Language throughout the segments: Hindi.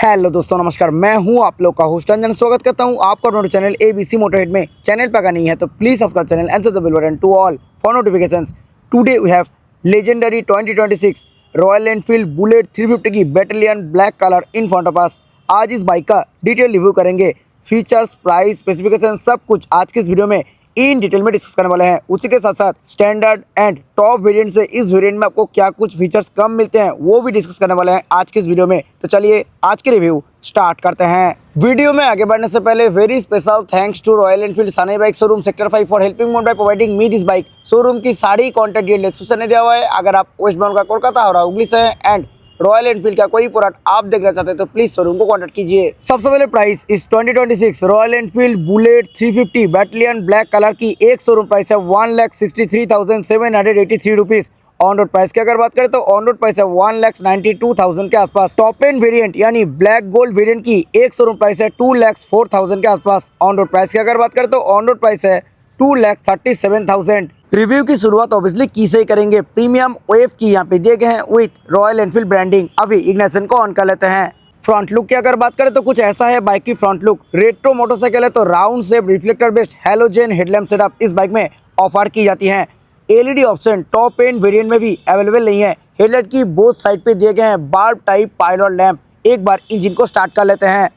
हेलो दोस्तों, नमस्कार। मैं हूं आप लोग का होस्ट अंजन। स्वागत करता हूं आपका अपने चैनल ABC मोटरहेड में। चैनल पर अगर नहीं है तो please subscribe channel and the bell button to all for notifications. Today we have legendary 2026 Royal Enfield Bullet 350 की Battalion Black colour in front of us. आज इस बाइक का डिटेल रिव्यू करेंगे। फीचर्स, प्राइस, स्पेसिफिकेशन सब कुछ आज के इस वीडियो में इन डिटेल में डिस्कस करने वाले हैं। उसी के साथ साथ स्टैंडर्ड एंड टॉप वेरिएंट से इस वेरिएंट में आपको क्या कुछ फीचर्स कम मिलते हैं वो भी डिस्कस करने वाले हैं आज के इस वीडियो में। तो चलिए आज के रिव्यू स्टार्ट करते हैं। वीडियो में आगे बढ़ने से पहले very special thanks to Royal Enfield Sanai bike showroom sector 5 for helping मोड by providing me this bike. Showroom की सारी कॉन्टैक्ट डिटेल डिस्क्रिप्शन में दिया हुआ है। अगर आप वेस्ट बंगाल का कोलकाता हो रहा हुगली से एंड रॉयल एनफील्ड का कोई प्रोडक्ट आप देखना चाहते हैं तो प्लीज शोरूम को कांटेक्ट कीजिए। सबसे पहले प्राइस इस 2026 Royal Enfield Bullet 350 battalion Black colour की एक शोरूम प्राइस है 1,63,783 रुपीज। ऑन रोड प्राइस की अगर बात करें तो ऑन रोड प्राइस है 1,92,000 के आसपास। टॉप एंड वेरिएंट यानी ब्लैक गोल्ड वेरिएंट की एक शोरूम प्राइस है 2,04,000 के आसपास। ऑन रोड प्राइस की अगर बात करें तो ऑन रोड प्राइस है 2,37,000। रिव्यू की शुरुआत ऑब्वियसली की से ही करेंगे। प्रीमियम वेव की यहाँ पे दिए गए हैं विथ रॉयल एनफील्ड ब्रांडिंग। अभी इग्निशन को ऑन कर लेते हैं। फ्रंट लुक की अगर बात करें तो कुछ ऐसा है बाइक की फ्रंट लुक। रेट्रो मोटरसाइकिल है तो round shape reflector based halogen headlamp setup इस बाइक में ऑफर की जाती है। LED option top end variant में भी अवेलेबल नहीं है। हेडलाइट की बोथ साइड पे दिए गए हैं बार्ब टाइप पायलट लैंप। एक बार इंजन को स्टार्ट कर लेते हैं।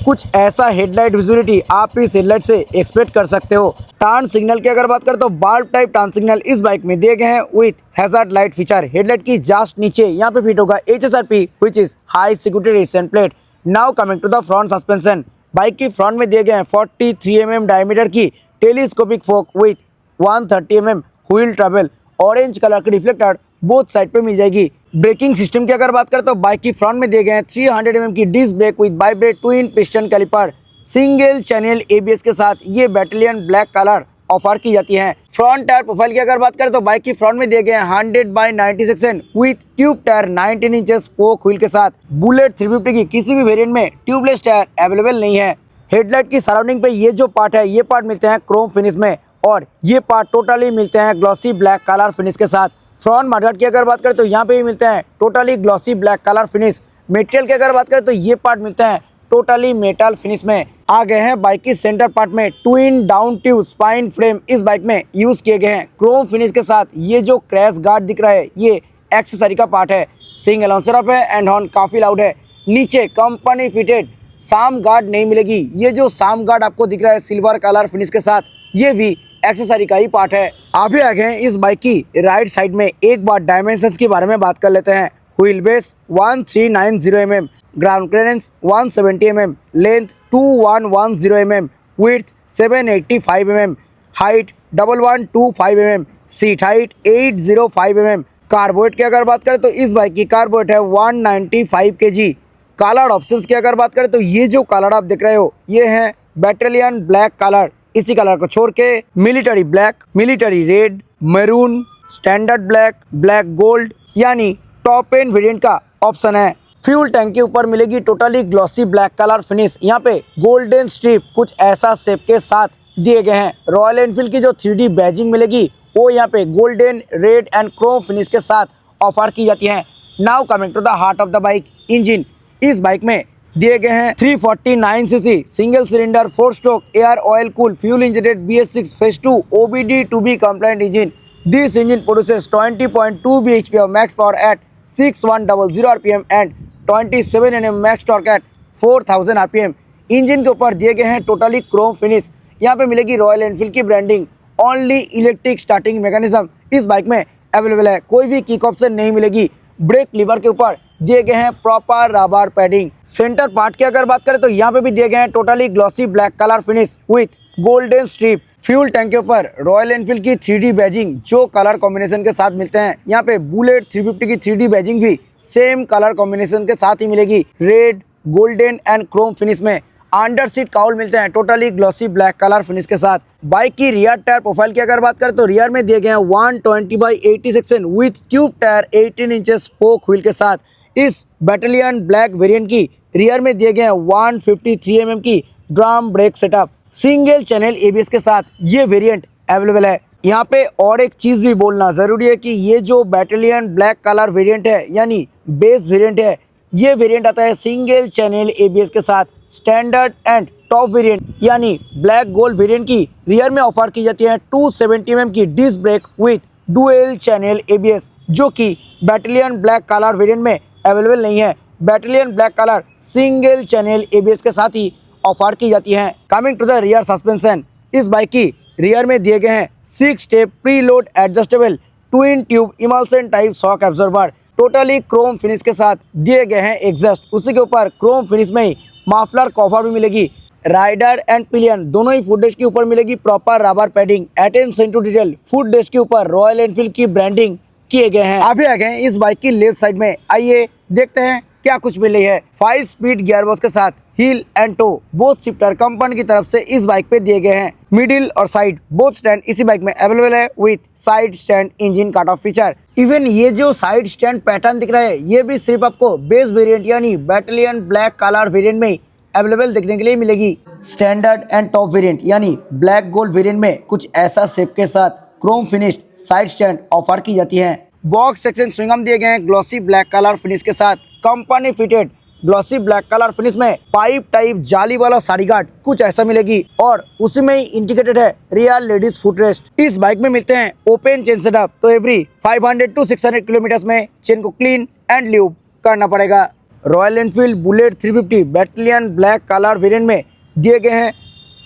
कुछ ऐसा हेडलाइट विजुअलिटी आप इस हेडलाइट से एक्सपेक्ट कर सकते हो। टर्न सिग्नल की अगर बात करें तो बार्ब टाइप टर्न सिग्नल इस बाइक में दिए गए हैं with hazard light feature. Headlight की जस्ट नीचे यहाँ पे फिट होगा HSRP which is high security resistant plate. Now coming to the front suspension. Bike की फ्रंट में दिए गए हैं 43 mm डायमीटर की telescopic fork with 130 mm wheel travel. Orange colour की रिफ्लेक्टर बोथ साइड पे मिल जाएगी। ब्रेकिंग सिस्टम की अगर बात करें तो बाइक की फ्रंट में दिए गए हैं 300 mm की disc brake with vibrate twin piston caliper. Single channel ABS के साथ ये बैटालियन ब्लैक कलर ऑफर की जाती है। फ्रंट टायर प्रोफाइल की अगर बात करें तो बाइक की फ्रंट में दिए गए हैं 100/90 section with tube tyre 19 inches spoke wheel के साथ। बुलेट 350 की किसी भी वेरिएंट में ट्यूबलेस टायर अवेलेबल नहीं है। हेडलाइट की सराउंडिंग पे ये जो पार्ट है ये पार्ट मिलते हैं क्रोम फिनिश में और ये पार्ट टोटली मिलते हैं ग्लॉसी ब्लैक कलर फिनिश के साथ। फ्रंट मडगार्ड की अगर बात करें तो यहाँ पे भी मिलते हैं totally glossy black colour finish. Material की अगर बात करें तो ये पार्ट मिलते हैं टोटली मेटल फिनिश में। आ गए हैं बाइक की सेंटर पार्ट में twin down tube spine frame इस बाइक में यूज किए गए हैं क्रोम फिनिश के साथ। ये जो क्रैश गार्ड दिख रहा है ये एक्सेसरी का पार्ट है। सिंगल अलाउंसर अप है एंड हॉर्न काफी लाउड है। नीचे कंपनी फिटेड साम गार्ड नहीं मिलेगी। ये जो साम गार्ड आपको दिख रहा है सिल्वर कलर फिनिश के साथ ये भी एक्सेसरी का ही पार्ट है। अभी आ गए इस बाइक की राइट साइड में। एक बार डायमेंशंस के बारे में बात कर लेते हैं। Wheel base 1390 mm, ground clearance 170 mm, length 2110 mm, width 785 mm, height 1125 mm, seat height 805 mm। कार्बोरेट की अगर बात करें तो इस बाइक की कार्बोरेट है 195 kg। कलर ऑप्शंस की अगर बात करें तो ये जो कलर आप देख रहे हो ये है बैटालियन ब्लैक कलर। इसी कलर को छोड़ के military black, military red, maroon, standard black, black gold यानी टॉप एंड वेरिएंट का ऑप्शन है। फ्यूल टैंक के ऊपर मिलेगी totally glossy black colour finish. यहाँ पे गोल्डन स्ट्रिप कुछ ऐसा शेप के साथ दिए गए हैं। रॉयल एनफील्ड की जो 3D बैजिंग मिलेगी वो यहाँ पे golden, red and chrome finish के साथ ऑफर की जाती है। Now coming to the heart of the bike, engine. इस बाइक में दिए गए हैं 349 cc single cylinder 4 stroke air oil cool fuel injected BS6 phase 2 OBD2B compliant engine. This engine produces 20.2 bhp of max power at 6100 rpm and 27 Nm max torque at 4000 rpm। Engine के ऊपर दिए गए हैं टोटली क्रोम फिनिश। यहाँ पे मिलेगी रॉयल एनफील्ड की branding. Only electric starting mechanism इस बाइक में अवेलेबल है। कोई भी किक ऑप्शन नहीं मिलेगी। ब्रेक लीवर के ऊपर दिए गए हैं proper rubber padding. Centre part की अगर बात करें तो यहाँ पे भी दिए गए हैं totally glossy black colour finish with golden strip. Fuel tank के ऊपर रॉयल एनफील्ड की 3D बैजिंग जो कलर कॉम्बिनेशन के साथ मिलते हैं। यहाँ पे बुलेट 350 की 3D बैजिंग भी सेम कलर कॉम्बिनेशन के साथ ही मिलेगी, red, golden and chrome finish में। अंडर सीट काउल मिलते हैं totally glossy black colour finish के साथ। बाइक की रियर टायर प्रोफाइल की अगर बात करें तो रियर में दिए गए हैं 120/80 section with tube tyre 18 inches spoke wheel के साथ। इस बैटालियन ब्लैक वेरिएंट की रियर में दिए गए हैं 153 mm की drum brake setup. Single channel ABS के साथ ये वेरिएंट अवेलेबल है। यहाँ पे और एक चीज़ भी बोलना ज़रूरी है कि ये जो बैटेलियन ब्लैक कलर वेरिएंट है यानी बेस वेरिएंट है, ये वेरिएंट आता है सिंगल चैनल एबीएस के साथ। स्टैंडर्ड एंड टॉप वेरिएंट यानी ब्लैक गोल्ड वेरिएंट की रियर में ऑफर की जाती है 270 mm की disc brake with dual channel ABS, जो कि बैटेलियन ब्लैक कलर वेरिएंट में अवेलेबल नहीं है। Battalion Black colour single channel ABS के साथ ही ऑफर की जाती है। Coming to the rear suspension, इस बाइक की रियर में दिए गए हैं 6 step preload adjustable twin tube emulsion type shock absorber, totally Chrome finish के साथ दिए गए हैं एग्जॉस्ट। उसी के ऊपर क्रोम फिनिश में ही माफलर कवर भी मिलेगी। राइडर एंड पिलियन दोनों ही फुट डेस्क के ऊपर मिलेगी proper rubber padding. Attention to detail, foot desk के ऊपर रॉयल एनफील्ड की ब्रांडिंग किए गए हैं। अभी आ गए हैं इस बाइक की लेफ्ट साइड में, आइए देखते हैं क्या कुछ मिल रही है। 5 स्पीड गियरबॉक्स के साथ heel and toe both shifter company की तरफ से इस बाइक पे दिए गए हैं। मिडिल और साइड बोथ स्टैंड इसी बाइक में अवेलेबल है with side stand engine cut off feature. Even ये जो साइड स्टैंड पैटर्न दिख रहा है ये भी सिर्फ आपको बेस वेरिएंट यानी बैटेलियन ब्लैक कलर वेरिएंट में अवेलेबल देखने के लिए मिलेगी। स्टैंडर्ड एंड टॉप वेरिएंट यानी ब्लैक गोल्ड वेरिएंट में कुछ ऐसा शेप के साथ Chrome finished side stand offer की जाती है। बॉक्स सेक्शन स्विंगम दिए गए हैं ग्लॉसी ब्लैक कलर फिनिश के साथ। Company fitted glossy black colour finish में पाइप टाइप जाली वाला साड़ी गार्ड कुछ ऐसा मिलेगी और उसी में ही इंडिकेटेड है रियर लेडीज फुट रेस्ट। इस बाइक में मिलते हैं ओपन चेन सेटअप, तो एवरी 500 to 600 किलोमीटर में चेन को क्लीन एंड ल्यूब करना पड़ेगा। Royal Enfield Bullet 350 Battalion Black colour variant में दिए गए हैं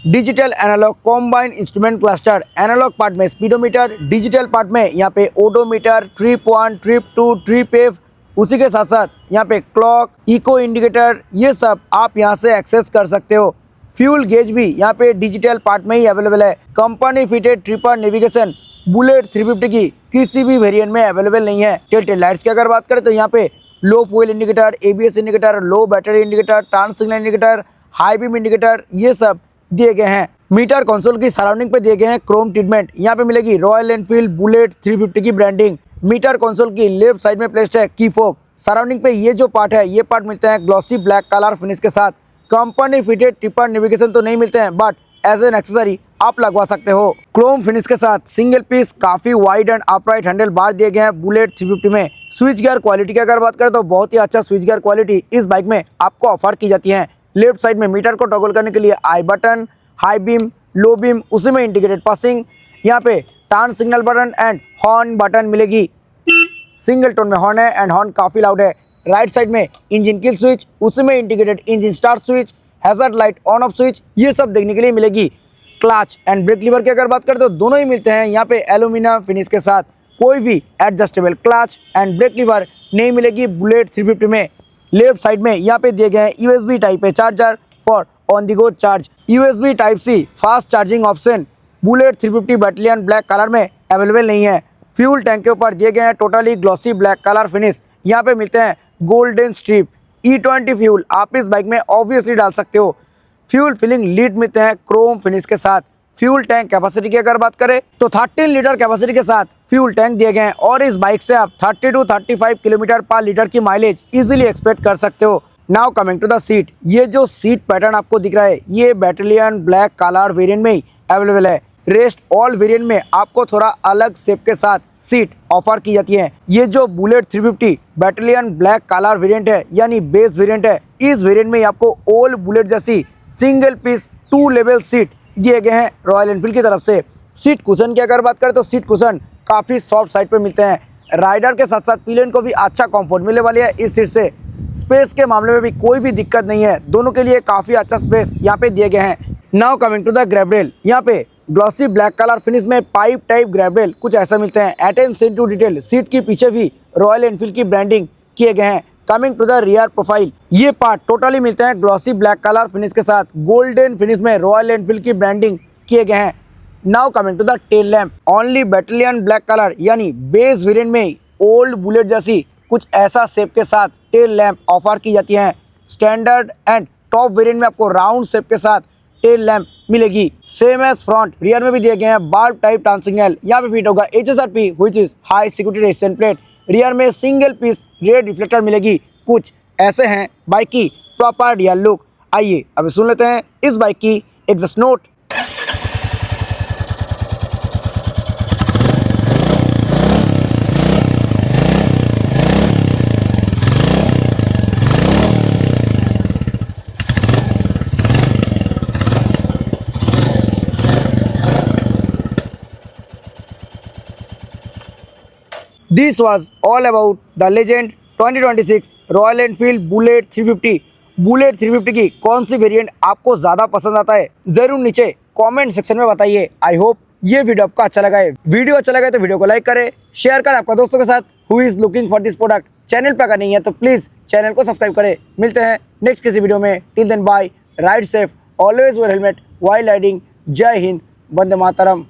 digital analogue combine instrument cluster. Analogue part में स्पीडोमीटर, डिजिटल पार्ट में यहाँ पे odometer, trip 1, trip 2, trip F, उसी के साथ साथ यहाँ पे क्लॉक, इको इंडिकेटर, ये सब आप यहाँ से एक्सेस कर सकते हो। फ्यूल गेज भी यहाँ पे डिजिटल पार्ट में ही अवेलेबल है। Company fitted tripper navigation Bullet 350 की किसी भी वेरिएंट में अवेलेबल नहीं है। टेल लाइट्स की अगर बात करें तो यहाँ पे low fuel indicator, ABS indicator, low battery indicator, turn signal indicator, high beam indicator, ये सब दिए गए हैं। मीटर कंसोल की सराउंडिंग पे दिए गए हैं क्रोम ट्रीटमेंट। यहाँ पे मिलेगी रॉयल एनफील्ड बुलेट 350 की ब्रांडिंग। मीटर कंसोल की लेफ्ट साइड में प्लेस्ड है की फोब। सराउंडिंग पे ये जो पार्ट है ये पार्ट मिलते हैं ग्लॉसी ब्लैक कलर फिनिश के साथ। कंपनी फिटेड ट्रिपर नेविगेशन तो नहीं मिलते हैं बट एज एन एक्सेसरी आप लगवा सकते हो। क्रोम फिनिश के साथ सिंगल पीस काफी wide and upright handle bar दिए गए हैं बुलेट 350 में। स्विच गियर क्वालिटी की अगर बात करें तो बहुत ही अच्छा स्विच गियर क्वालिटी इस बाइक में आपको ऑफर की जाती है। लेफ्ट साइड में मीटर को टॉगल करने के लिए I button, high beam, low beam, उसी में इंडिकेटेड पासिंग, यहाँ पे turn signal button and horn button मिलेगी। सिंगल टोन में हॉर्न है एंड हॉर्न काफी लाउड है। राइट साइड में इंजन किल स्विच, उसी में indicated engine start switch, hazard light on off switch, ये सब देखने के लिए मिलेगी। क्लच एंड ब्रेक लीवर की अगर बात करें तो दोनों ही मिलते हैं यहाँ पे एल्यूमिनियम फिनिश के साथ। कोई भी adjustable clutch and brake lever नहीं मिलेगी बुलेट 350 में। लेफ्ट साइड में यहाँ पे दिए गए हैं USB type A charger for on the go charge. USB type C fast charging option Bullet 350 Battalion Black colour में अवेलेबल नहीं है। फ्यूल टैंक के ऊपर दिए गए हैं totally glossy black colour finish. यहाँ पे मिलते हैं गोल्डन स्ट्रिप E20 फ्यूल, आप इस बाइक में ऑब्वियसली डाल सकते हो। फ्यूल फिलिंग लीड मिलते हैं क्रोम फिनिश के साथ। फ्यूल टैंक कैपेसिटी की अगर बात करें तो 13 लीटर कैपेसिटी के साथ फ्यूल टैंक दिए गए हैं और इस बाइक से आप 30 to 35 किलोमीटर पर लीटर की माइलेज इजीली एक्सपेक्ट कर सकते हो। Now coming to the seat, ये जो सीट पैटर्न आपको दिख रहा है ये बैटेलियन ब्लैक कलर वेरिएंट में ही अवेलेबल है। रेस्ट ऑल वेरिएंट में आपको थोड़ा अलग शेप के साथ सीट ऑफर की जाती है। ये जो bullet 350 Battalion Black colour variant है यानी बेस वेरिएंट है, इस वेरिएंट में आपको ओल्ड बुलेट जैसी सिंगल पीस 2 लेवल सीट दिए गए हैं रॉयल एनफील्ड की तरफ से। सीट कुशन की अगर बात करें तो सीट कुशन काफ़ी सॉफ्ट साइड पे मिलते हैं। राइडर के साथ साथ पिलियन को भी अच्छा कंफर्ट मिलने वाली है इस सीट से। स्पेस के मामले में भी कोई भी दिक्कत नहीं है, दोनों के लिए काफ़ी अच्छा स्पेस यहाँ पे दिए गए हैं। Now coming to the grab rail, यहाँ पे ग्लॉसी ब्लैक कलर फिनिश में पाइप टाइप ग्रैब रेल कुछ ऐसा मिलते हैं। अटेंशन टू डिटेल, सीट के पीछे भी रॉयल एनफील्ड की ब्रांडिंग किए गए हैं। Coming to the rear profile, ये पार्ट टोटली मिलते हैं ग्लॉसी ब्लैक कलर फिनिश के साथ। गोल्डन फिनिश में रॉयल एनफील्ड की ब्रांडिंग किए गए हैं। Now coming to the tail lamp, only Battalion Black colour यानी बेस वेरिएंट में ओल्ड बुलेट जैसी कुछ ऐसा शेप के साथ टेल लैम्प ऑफर की जाती है। स्टैंडर्ड एंड टॉप वेरिएंट में आपको राउंड शेप के साथ टेल लैम्प मिलेगी। सेम एज फ्रंट, रियर में भी दिए गए हैं बल्ब टाइप टर्न सिग्नल। यहाँ पे फिट होगा HSRP which is high security resistant plate. Rear में सिंगल पीस रेड रिफ्लेक्टर मिलेगी। कुछ ऐसे हैं बाइक की प्रॉपर रियर लुक। आइए अभी सुन लेते हैं इस बाइक की exhaust note. This was all about the legend 2026 Royal Enfield Bullet 350। Bullet 350 की कौन सी वेरिएंट आपको ज़्यादा पसंद आता है, ज़रूर नीचे कमेंट सेक्शन में बताइए। आई होप ये वीडियो आपको अच्छा लगा है। वीडियो अच्छा लगा है तो वीडियो को लाइक करें, शेयर करें आपका दोस्तों के साथ who is looking for this product. Channel पर अगर नहीं है तो प्लीज़ चैनल को सब्सक्राइब करें। मिलते हैं नेक्स्ट किसी वीडियो में। Till then bye, ride safe, always wear helmet while riding. जय हिंद, वंदे मातरम।